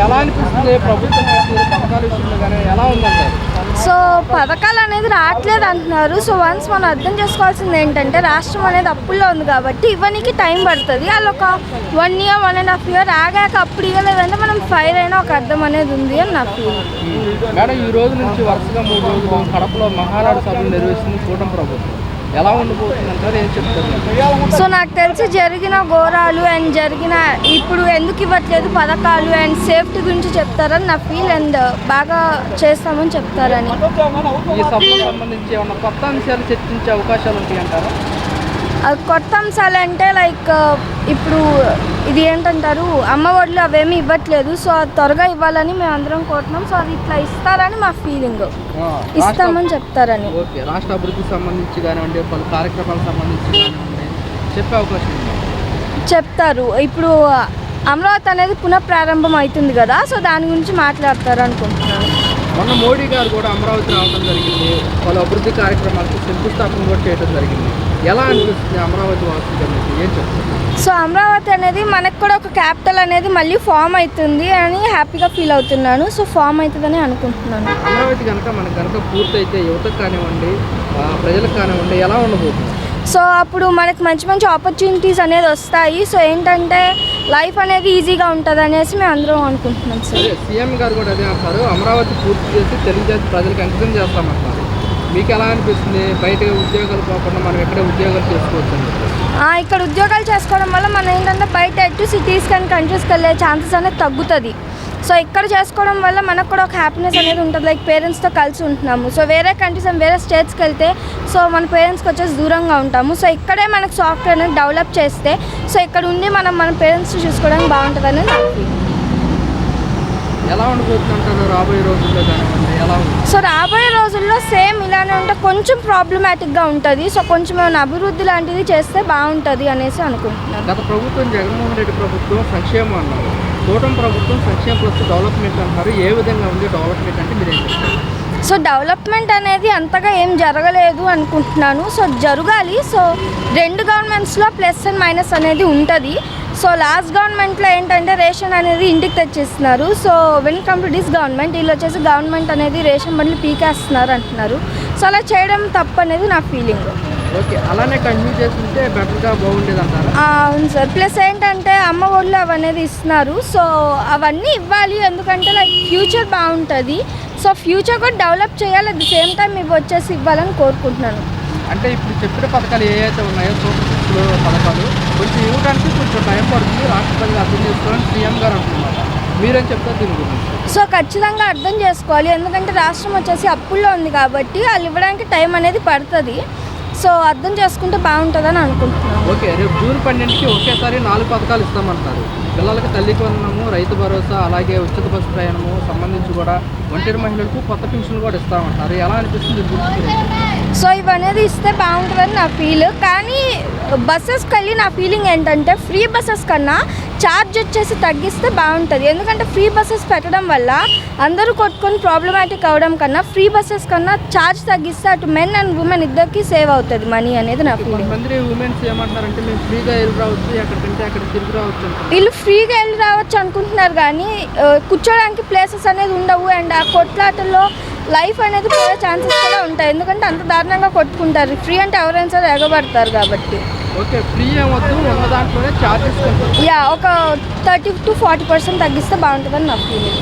ఎలా అనిపిస్తుంది ప్రభుత్వం పథకాల విషయంలో కానీ ఎలా ఉందంటారు? సో పథకాలు అనేది రావట్లేదు అంటున్నారు. సో వన్స్ మనం అర్థం చేసుకోవాల్సింది ఏంటంటే రాష్ట్రం అనేది అప్పుల్లో ఉంది కాబట్టి ఇవ్వడానికి టైం పడుతుంది. వాళ్ళు ఒక 1 year 1.5 year ఆగాక అప్పుడు ఇవ్వలేదంటే మనం ఫైర్ అయినా ఒక అర్థం అనేది ఉంది అని నా ఫీలింగ్. మేడం ఈ రోజు నుంచి వరుసగా 3 రోజులు కడపలో మహానాడు సభలు నిర్వహిస్తుంది కూటమి ప్రభుత్వం. ఎలా ఉండబోతుందంటారు, ఏం చెప్తారు? సో నాకు తెలిసి జరిగిన ఘోరాలు అండ్ జరిగిన ఇప్పుడు ఎందుకు ఇవ్వట్లేదు పథకాలు అండ్ సేఫ్టీ గురించి చెప్తారని నా ఫీల్ అండ్ బాగా చేస్తామని చెప్తారని. ఈ సభకు సంబంధించి ఏమన్నా కొత్త అంశాలు చర్చించే అవకాశాలు ఉంటాయి అంటారా? కొత్త అంశాలు అంటే లైక్ ఇప్పుడు ఇది ఏంటంటారు అమ్మ ఒడిలో అవేమీ ఇవ్వట్లేదు. సో అది త్వరగా ఇవ్వాలని మేము అందరం కోరుతున్నాం. సో అది ఇట్లా ఇస్తారని మా ఫీలింగ్, ఇస్తామని చెప్తారని. ఓకే, రాష్ట్ర అభివృద్ధికి సంబంధించి కానివ్వండి, పలు కార్యక్రమాలకు సంబంధించి కానివ్వండి చెప్పే అవకాశం ఉంది. చెప్తారు. ఇప్పుడు అమరావతి అనేది పునఃప్రారంభం అవుతుంది కదా, సో దాని గురించి మాట్లాడతారు అనుకుంటున్నాను. మొన్న మోడీ గారు కూడా అమరావతి రావడం జరిగింది, పలు అభివృద్ధి కార్యక్రమాలకు శంకుస్థాపన కూడా చేయడం జరిగింది. ఎలా అనిపిస్తుంది అమరావతి వాసులు ఏం చెప్తారు? సో అమరావతి అనేది మనకు కూడా ఒక క్యాపిటల్ అనేది మళ్ళీ ఫామ్ అవుతుంది అని హ్యాపీగా ఫీల్ అవుతున్నాను. సో ఫామ్ అవుతుందని అనుకుంటున్నాను. అమరావతి కనుక మనకు కనుక పూర్తయితే యువతకు కానివ్వండి, ప్రజలకు కానివ్వండి ఎలా ఉండబోతుంది? సో అప్పుడు మనకు మంచి మంచి ఆపర్చునిటీస్ అనేది వస్తాయి. సో ఏంటంటే లైఫ్ అనేది ఈజీగా ఉంటుంది అనేసి మేము అందరం అనుకుంటున్నాం. సార్ సీఎం గారు కూడా అదే అంటారు, అమరావతి పూర్తి చేసి తెలుగు ప్రజలకు అంకితం చేస్తామంటారు. మీకు ఎలా అనిపిస్తుంది? బయట ఉద్యోగాలు పోకుండా మనం ఎక్కడ ఉద్యోగాలు చేసుకోవచ్చు? ఇక్కడ ఉద్యోగాలు చేసుకోవడం వల్ల మనం ఏంటంటే బయట ఎటు సిటీస్ కానీ కంట్రీస్కి వెళ్ళే ఛాన్సెస్ అనేది తగ్గుతుంది. సో ఇక్కడ చేసుకోవడం వల్ల మనకు కూడా ఒక హ్యాపీనెస్ అనేది ఉంటుంది. లైక్ పేరెంట్స్తో కలిసి ఉంటున్నాము. సో వేరే కంట్రీస్ అండ్ వేరే స్టేట్స్కి వెళ్తే సో మన పేరెంట్స్కి వచ్చేసి దూరంగా ఉంటాము. సో ఇక్కడే మనకు సాఫ్ట్వేర్ అనేది డెవలప్ చేస్తే సో ఇక్కడ ఉండి మనం మన పేరెంట్స్ చూసుకోవడానికి బాగుంటుంది అనేది నాకు ఫీల్. ఎలా ఉండబోతుందంటారు రాబోయే రోజుల్లో కానివ్వండి? ఎలా ఉంది? సో రాబోయే రోజుల్లో సేమ్ ఇలానే ఉంటే కొంచెం ప్రాబ్లమాటిక్గా ఉంటుంది. సో కొంచెం ఏమైనా అభివృద్ధి లాంటిది చేస్తే బాగుంటుంది అనేసి అనుకుంటున్నాను. గత ప్రభుత్వం జగన్మోహన్ రెడ్డి ప్రభుత్వం సంక్షేమం అన్నారు, కూటమి ప్రభుత్వం సంక్షేమ ప్లస్ డెవలప్మెంట్ అన్నారు. ఏ విధంగా ఉంది డెవలప్మెంట్ అంటే మీరు ఏం చెప్తారు? సో డెవలప్మెంట్ అనేది అంతగా ఏం జరగలేదు అనుకుంటున్నాను. సో జరగాలి. సో రెండు గవర్నమెంట్స్లో ప్లస్ అండ్ మైనస్ అనేది ఉంటుంది. సో లాస్ట్ గవర్నమెంట్లో ఏంటంటే రేషన్ అనేది ఇంటికి తెచ్చిస్తున్నారు. So when come to this government వీళ్ళు వచ్చేసి గవర్నమెంట్ అనేది రేషన్ బండ్లు పీకేస్తున్నారు అంటున్నారు. సో అలా చేయడం తప్పు అనేది నా ఫీలింగ్. ఓకే, అలానే కంటిన్యూ చేస్తుంటే బెటర్గా బాగుండేది అంటారు. అవును సార్. ప్లస్ ఏంటంటే అమ్మ ఒళ్ళు అవనేది ఇస్తున్నారు. సో అవన్నీ ఇవ్వాలి, ఎందుకంటే లైక్ ఫ్యూచర్ బాగుంటుంది. సో ఫ్యూచర్ కూడా డెవలప్ చేయాలి, అట్ ది సేమ్ టైం ఇవి వచ్చేసి ఇవ్వాలని కోరుకుంటున్నాను. అంటే ఇప్పుడు చెప్పిన పథకాలు ఏవైతే ఉన్నాయో సూపర్ సిక్స్లో పథకాలు కొంచెం ఇవ్వడానికి కొంచెం టైం పడుతుంది, రాష్ట్ర ప్రజలు అర్థం చేసుకోవాలని సీఎం గారు అంటున్నారు. మీరేం చెప్తారు దీని గురించి? సో ఖచ్చితంగా అర్థం చేసుకోవాలి, ఎందుకంటే రాష్ట్రం వచ్చేసి అప్పుల్లో ఉంది కాబట్టి వాళ్ళు ఇవ్వడానికి టైం అనేది పడుతుంది. సో అర్థం చేసుకుంటే బాగుంటుందని అనుకుంటున్నాను. ఓకే, రేపు జూన్ 12కి ఒకేసారి 4 పథకాలు ఇస్తామంటారు. పిల్లలకి తల్లికి వందనము, రైతు భరోసా, అలాగే ఉచిత బస్సు ప్రయాణము సంబంధించి కూడా ఒంటరి మహిళలకు కొత్త పెన్షన్లు కూడా ఇస్తామంటారు. ఎలా అనిపిస్తుంది? సో ఇవనేది ఇస్తే బాగుంటుందని నా ఫీల్. కానీ బస్సెస్కి వెళ్ళి నా ఫీలింగ్ ఏంటంటే ఫ్రీ బస్సెస్ కన్నా ఛార్జ్ వచ్చేసి తగ్గిస్తే బాగుంటుంది. ఎందుకంటే ఫ్రీ బస్సెస్ పెట్టడం వల్ల అందరూ కొట్టుకొని ప్రాబ్లమాటిక్ అవ్వడం కన్నా ఫ్రీ బస్సెస్ కన్నా ఛార్జ్ తగ్గిస్తే అటు మెన్ అండ్ ఉమెన్ ఇద్దరికి సేవ్ అవుతుంది మనీ అనేది నా ఫీలింగ్. కొంతమంది ఉమెన్స్ ఏమంటారంటే మేము ఫ్రీగా వెళ్ళి రావచ్చు, ఎక్కడికంటే అక్కడ తిరిగి రావచ్చు. వీళ్ళు ఫ్రీగా వెళ్ళి రావచ్చు అనుకుంటున్నారు కానీ కూర్చోడానికి ప్లేసెస్ అనేది ఉండవు. అండ్ ఆ కొట్లాటల్లో లైఫ్ అనేది పోయే ఛాన్సెస్ కూడా ఉంటాయి, ఎందుకంటే అంత దారుణంగా కొట్టుకుంటారు. ఫ్రీ అంటే ఎవరైనా సరే ఎగబడతారు కాబట్టి. ఓకే, ఫ్రీ ఏమొద్దు, ఉన్న దాంట్లోనే ఛార్జెస్ ఒక 30 to 40% తగ్గిస్తే బాగుంటుందని నా ఫీలింగ్.